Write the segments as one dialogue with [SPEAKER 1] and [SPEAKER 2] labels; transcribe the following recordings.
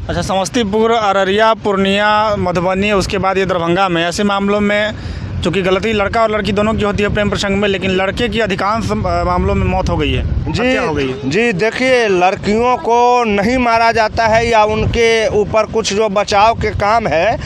[SPEAKER 1] अच्छा, समस्तीपुर, अररिया, पूर्णिया, मधुबनी, उसके बाद ये दरभंगा में ऐसे मामलों में चूँकि गलती लड़का और लड़की दोनों की होती है प्रेम प्रसंग में, लेकिन लड़के की अधिकांश मामलों में मौत हो गई है, हत्या हो गई है।
[SPEAKER 2] जी देखिए, लड़कियों को नहीं मारा जाता है या उनके ऊपर कुछ जो बचाव के काम है,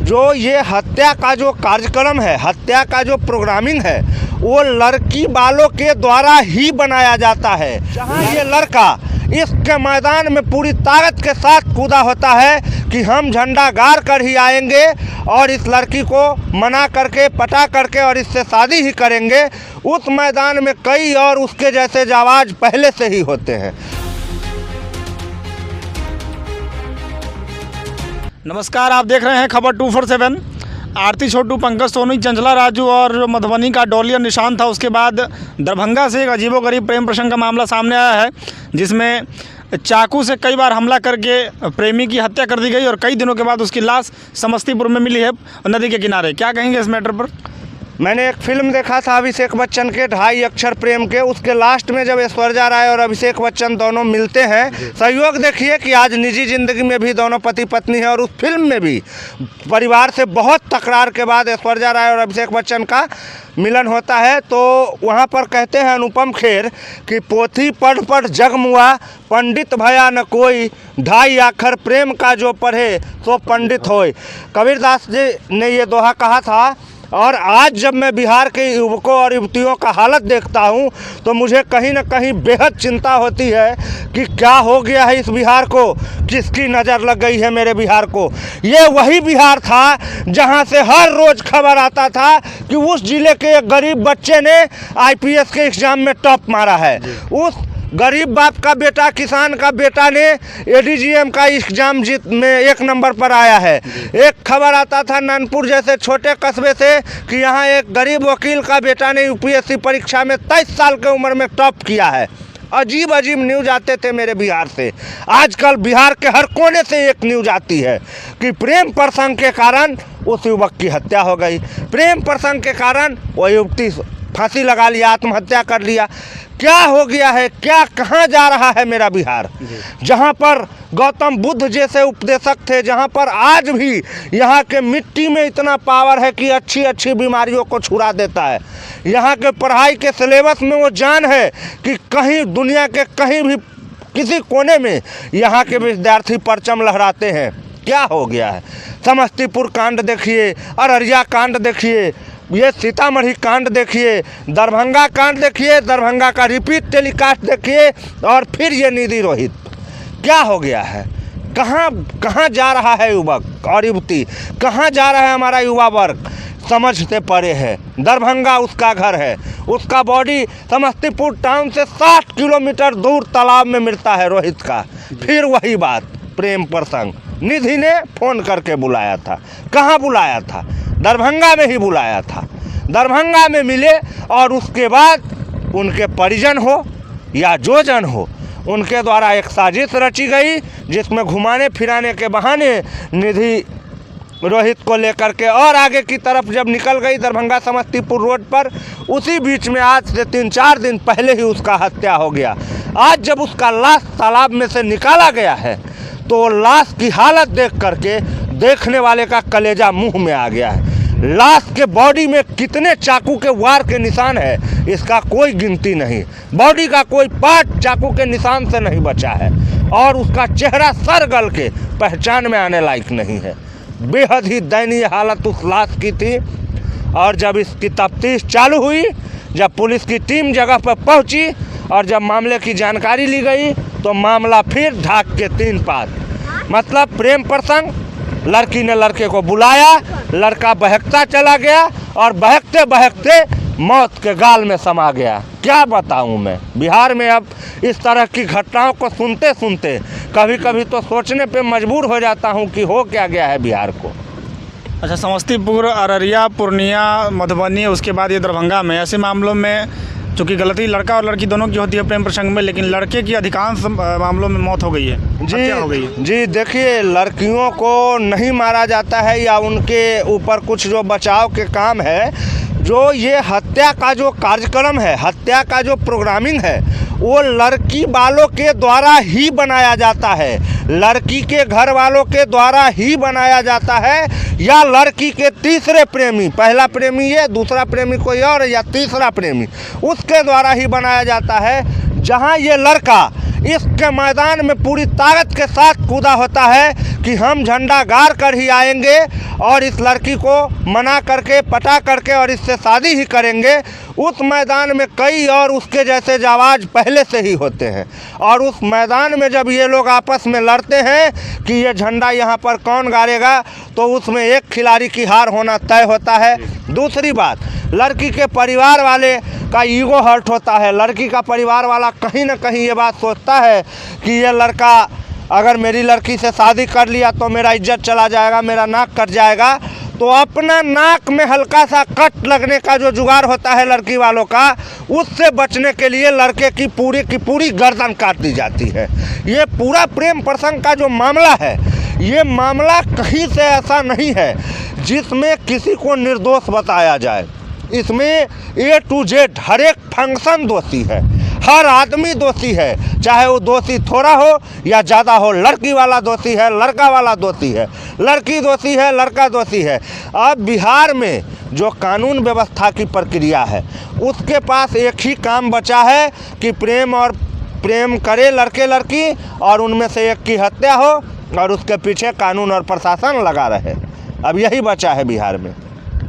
[SPEAKER 2] जो ये हत्या का जो कार्यक्रम है, हत्या का जो प्रोग्रामिंग है, वो लड़की वालों के द्वारा ही बनाया जाता है। जहाँ ये लड़का इसके मैदान में पूरी ताकत के साथ कूदा होता है कि हम झंडा गाड़ कर ही आएंगे और इस लड़की को मना करके, पटा करके और इससे शादी ही करेंगे, उस मैदान में कई और उसके जैसे जाबाज पहले से ही होते हैं।
[SPEAKER 1] नमस्कार, आप देख रहे हैं खबर 247। आरती छोटू, पंकज सोनी, चंचला राजू और मधुबनी का डॉली और निशान था। उसके बाद दरभंगा से एक अजीबोगरीब प्रेम प्रसंग का मामला सामने आया है, जिसमें चाकू से कई बार हमला करके प्रेमी की हत्या कर दी गई और कई दिनों के बाद उसकी लाश समस्तीपुर में मिली है नदी के किनारे। क्या कहेंगे इस मैटर पर?
[SPEAKER 2] मैंने एक फिल्म देखा था अभिषेक बच्चन के 2.5 अक्षर प्रेम के, उसके लास्ट में जब ऐश्वर्या राय और अभिषेक बच्चन दोनों मिलते हैं, सहयोग देखिए कि आज निजी ज़िंदगी में भी दोनों पति पत्नी हैं और उस फिल्म में भी परिवार से बहुत तकरार के बाद ऐश्वर्या राय और अभिषेक बच्चन का मिलन होता है। तो वहाँ पर कहते हैं अनुपम खेर कि पोथी पढ़ पढ़ जग मुआ, पंडित भया न कोई, 2.5 अक्षर प्रेम का जो पढ़े तो पंडित होए। कबीरदास जी ने ये दोहा कहा था। और आज जब मैं बिहार के युवकों और युवतियों का हालत देखता हूं, तो मुझे कहीं ना कहीं बेहद चिंता होती है कि क्या हो गया है इस बिहार को, किसकी नज़र लग गई है मेरे बिहार को। ये वही बिहार था जहां से हर रोज़ खबर आता था कि उस जिले के एक गरीब बच्चे ने IPS के एग्ज़ाम में टॉप मारा है, उस गरीब बाप का बेटा, किसान का बेटा ने ADGM का एग्जाम जीत में 1 नंबर पर आया है। एक खबर आता था नानपुर जैसे छोटे कस्बे से कि यहाँ एक गरीब वकील का बेटा ने UPSC परीक्षा में 23 साल की उम्र में टॉप किया है। अजीब अजीब न्यूज़ आते थे मेरे बिहार से। आजकल बिहार के हर कोने से एक न्यूज़ आती है कि प्रेम प्रसंग के कारण उस युवक की हत्या हो गई, प्रेम प्रसंग के कारण वो युवती फांसी लगा लिया, आत्महत्या कर लिया। क्या हो गया है, क्या कहाँ जा रहा है मेरा बिहार? जहाँ पर गौतम बुद्ध जैसे उपदेशक थे, जहाँ पर आज भी यहाँ के मिट्टी में इतना पावर है कि अच्छी अच्छी बीमारियों को छुड़ा देता है। यहाँ के पढ़ाई के सिलेबस में वो जान है कि कहीं दुनिया के कहीं भी किसी कोने में यहाँ के विद्यार्थी परचम लहराते हैं। क्या हो गया है? समस्तीपुर कांड देखिए, अररिया कांड देखिए, ये सीतामढ़ी कांड देखिए, दरभंगा कांड देखिए, दरभंगा का रिपीट टेलीकास्ट देखिए, और फिर ये निधि रोहित। क्या हो गया है? कहाँ जा रहा है युवक और युवती? कहाँ जा रहा है हमारा युवा वर्ग? समझते पड़े है। दरभंगा उसका घर है, उसका बॉडी समस्तीपुर टाउन से 60 किलोमीटर दूर तालाब में मिलता है रोहित का। फिर वही बात, प्रेम प्रसंग। निधि ने फ़ोन करके बुलाया था। कहाँ बुलाया था? दरभंगा में ही बुलाया था। दरभंगा में मिले और उसके बाद उनके परिजन हो या जो जन हो, उनके द्वारा एक साजिश रची गई, जिसमें घुमाने फिराने के बहाने निधि रोहित को लेकर के और आगे की तरफ जब निकल गई दरभंगा समस्तीपुर रोड पर, उसी बीच में आज से 3-4 दिन पहले ही उसका हत्या हो गया। आज जब उसका लाश तालाब में से निकाला गया है, तो लाश की हालत देख करके देखने वाले का कलेजा मुंह में आ गया है। लाश के बॉडी में कितने चाकू के वार के निशान है, इसका कोई गिनती नहीं। बॉडी का कोई पार्ट चाकू के निशान से नहीं बचा है और उसका चेहरा सर गल के पहचान में आने लायक नहीं है। बेहद ही दयनीय हालत उस लाश की थी। और जब इसकी तफ्तीश चालू हुई, जब पुलिस की टीम जगह पर पहुंची और जब मामले की जानकारी ली गई, तो मामला फिर ढाक के 3 पात। मतलब प्रेम प्रसंग, लड़की ने लड़के को बुलाया, लड़का बहकता चला गया और बहकते बहकते मौत के गाल में समा गया। क्या बताऊं मैं, बिहार में अब इस तरह की घटनाओं को सुनते सुनते कभी कभी तो सोचने पे मजबूर हो जाता हूं कि हो क्या गया है बिहार को।
[SPEAKER 1] अच्छा, समस्तीपुर, अररिया, पूर्णिया, मधुबनी, उसके बाद ये दरभंगा में ऐसे मामलों में चूँकि गलती लड़का और लड़की दोनों की होती है प्रेम प्रसंग में, लेकिन लड़के की अधिकांश मामलों में मौत हो गई है, हत्या हो गई है।
[SPEAKER 2] जी देखिए, लड़कियों को नहीं मारा जाता है या उनके ऊपर कुछ जो बचाव के काम है, जो ये हत्या का जो कार्यक्रम है, हत्या का जो प्रोग्रामिंग है, वो लड़की वालों के द्वारा ही बनाया जाता है, लड़की के घर वालों के द्वारा ही बनाया जाता है, या लड़की के तीसरे प्रेमी, पहला प्रेमी ये, दूसरा प्रेमी कोई और, या तीसरा प्रेमी, उसके द्वारा ही बनाया जाता है। जहां ये लड़का इसके मैदान में पूरी ताकत के साथ कूदा होता है कि हम झंडा गाड़ कर ही आएंगे और इस लड़की को मना करके, पटा करके और इससे शादी ही करेंगे, उस मैदान में कई और उसके जैसे जाबाज पहले से ही होते हैं। और उस मैदान में जब ये लोग आपस में लड़ते हैं कि ये झंडा यहाँ पर कौन गाड़ेगा, तो उसमें एक खिलाड़ी की हार होना तय होता है। दूसरी बात, लड़की के परिवार वाले का ईगो हर्ट होता है। लड़की का परिवार वाला कहीं ना कहीं ये बात सोचता है कि ये लड़का अगर मेरी लड़की से शादी कर लिया तो मेरा इज्जत चला जाएगा, मेरा नाक कट जाएगा। तो अपना नाक में हल्का सा कट लगने का जो जुगाड़ होता है लड़की वालों का, उससे बचने के लिए लड़के की पूरी गर्दन काट दी जाती है। ये पूरा प्रेम प्रसंग का जो मामला है, ये मामला कहीं से ऐसा नहीं है जिसमें किसी को निर्दोष बताया जाए। इसमें A to Z हर एक फंक्शन दोषी है, हर आदमी दोषी है, चाहे वो दोषी थोड़ा हो या ज़्यादा हो। लड़की वाला दोषी है, लड़का वाला दोषी है, लड़की दोषी है, लड़का दोषी है। अब बिहार में जो कानून व्यवस्था की प्रक्रिया है, उसके पास एक ही काम बचा है कि प्रेम करे लड़के लड़की और उनमें से एक की हत्या हो और उसके पीछे कानून और प्रशासन लगा रहे। अब यही बचा है बिहार में।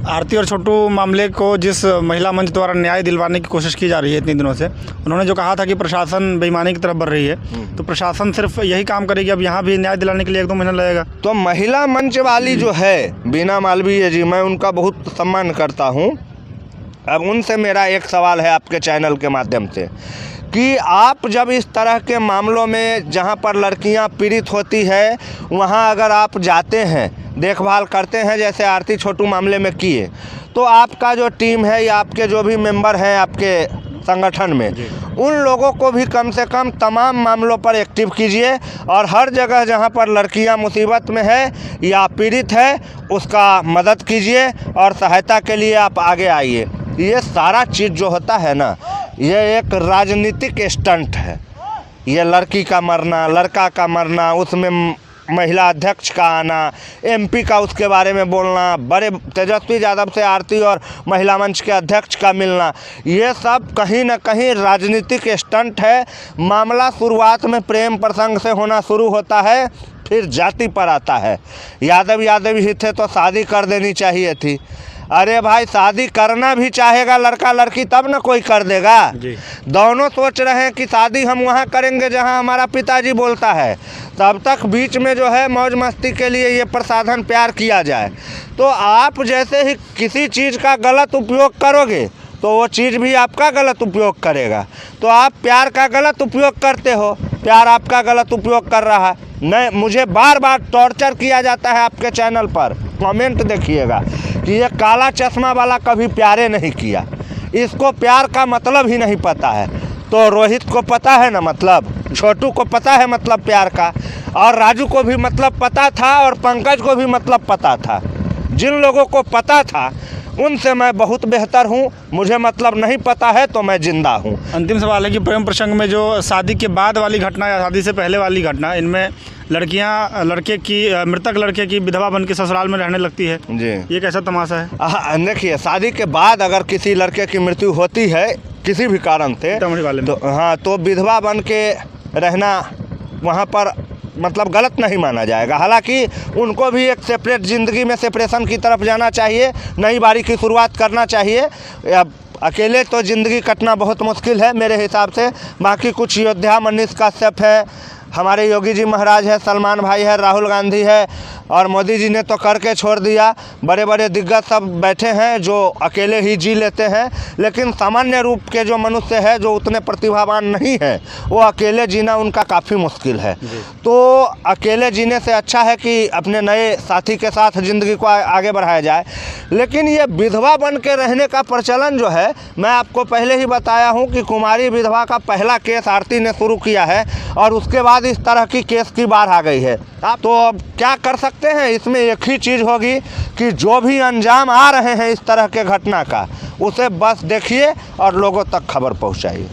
[SPEAKER 1] आरती और छोटू मामले को जिस महिला मंच द्वारा न्याय दिलवाने की कोशिश की जा रही है इतने दिनों से, उन्होंने जो कहा था कि प्रशासन बेईमानी की तरफ बढ़ रही है, तो प्रशासन सिर्फ यही काम करेगी? अब यहाँ भी न्याय दिलाने के लिए 1-2 महीना लगेगा?
[SPEAKER 2] तो महिला मंच वाली जो है बीना मालवीय जी, मैं उनका बहुत सम्मान करता हूँ। अब उनसे मेरा एक सवाल है आपके चैनल के माध्यम से कि आप जब इस तरह के मामलों में जहाँ पर लड़कियाँ पीड़ित होती है, वहाँ अगर आप जाते हैं, देखभाल करते हैं, जैसे आरती छोटू मामले में किए, तो आपका जो टीम है या आपके जो भी मेंबर हैं आपके संगठन में, उन लोगों को भी कम से कम तमाम मामलों पर एक्टिव कीजिए और हर जगह जहां पर लड़कियां मुसीबत में है या पीड़ित है, उसका मदद कीजिए और सहायता के लिए आप आगे आइए। ये सारा चीज़ जो होता है ना, ये एक राजनीतिक स्टंट है। ये लड़की का मरना, लड़का का मरना, उसमें महिला अध्यक्ष का आना, MP का उसके बारे में बोलना, बड़े तेजस्वी यादव से आरती और महिला मंच के अध्यक्ष का मिलना, ये सब कहीं ना कहीं राजनीतिक स्टंट है। मामला शुरुआत में प्रेम प्रसंग से होना शुरू होता है, फिर जाति पर आता है। यादव ही थे तो शादी कर देनी चाहिए थी। अरे भाई, शादी करना भी चाहेगा लड़का लड़की तब ना कोई कर देगा। दोनों सोच रहे हैं कि शादी हम वहाँ करेंगे जहाँ हमारा पिताजी बोलता है, तब तक बीच में जो है मौज मस्ती के लिए ये प्रसाधन प्यार किया जाए। तो आप जैसे ही किसी चीज़ का गलत उपयोग करोगे तो वो चीज़ भी आपका गलत उपयोग करेगा। तो आप प्यार का गलत उपयोग करते हो, प्यार आपका गलत उपयोग कर रहा है। नहीं, मुझे बार बार टॉर्चर किया जाता है आपके चैनल पर, कमेंट देखिएगा कि ये काला चश्मा वाला कभी प्यारे नहीं किया, इसको प्यार का मतलब ही नहीं पता है। तो रोहित को पता है ना मतलब, छोटू को पता है मतलब प्यार का, और राजू को भी मतलब पता था और पंकज को भी मतलब पता था। जिन लोगों को पता था उनसे मैं बहुत बेहतर हूँ, मुझे मतलब नहीं पता है तो मैं जिंदा हूँ।
[SPEAKER 1] अंतिम सवाल है कि प्रेम प्रसंग में जो शादी के बाद वाली घटना या शादी से पहले वाली घटना, इनमें लड़कियां मृतक लड़के की विधवा बन के ससुराल में रहने लगती है जी, ये कैसा तमाशा है?
[SPEAKER 2] देखिए, शादी के बाद अगर किसी लड़के की मृत्यु होती है किसी भी कारण से, तो विधवा बन के रहना वहाँ पर मतलब गलत नहीं माना जाएगा। हालांकि उनको भी एक सेपरेट ज़िंदगी में सेपरेशन की तरफ जाना चाहिए, नई बारी की शुरुआत करना चाहिए। अकेले तो ज़िंदगी कटना बहुत मुश्किल है मेरे हिसाब से। बाकी कुछ योद्धा, मनीष कश्यप है, हमारे योगी जी महाराज है, सलमान भाई है, राहुल गांधी है, और मोदी जी ने तो करके छोड़ दिया। बड़े बड़े दिग्गज सब बैठे हैं जो अकेले ही जी लेते हैं, लेकिन सामान्य रूप के जो मनुष्य है जो उतने प्रतिभावान नहीं है, वो अकेले जीना उनका काफ़ी मुश्किल है। तो अकेले जीने से अच्छा है कि अपने नए साथी के साथ ज़िंदगी को आगे बढ़ाया जाए। लेकिन ये विधवा बन के रहने का प्रचलन जो है, मैं आपको पहले ही बताया हूँ कि कुमारी विधवा का पहला केस आरती ने शुरू किया है और उसके बाद इस तरह की केस की बाढ़ आ गई है। तो अब क्या कर सकते हैं, इसमें एक ही चीज़ होगी कि जो भी अंजाम आ रहे हैं इस तरह के घटना का, उसे बस देखिए और लोगों तक खबर पहुंचाइए।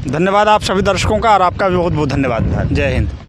[SPEAKER 1] धन्यवाद आप सभी दर्शकों का और आपका भी बहुत बहुत धन्यवाद। जय हिंद।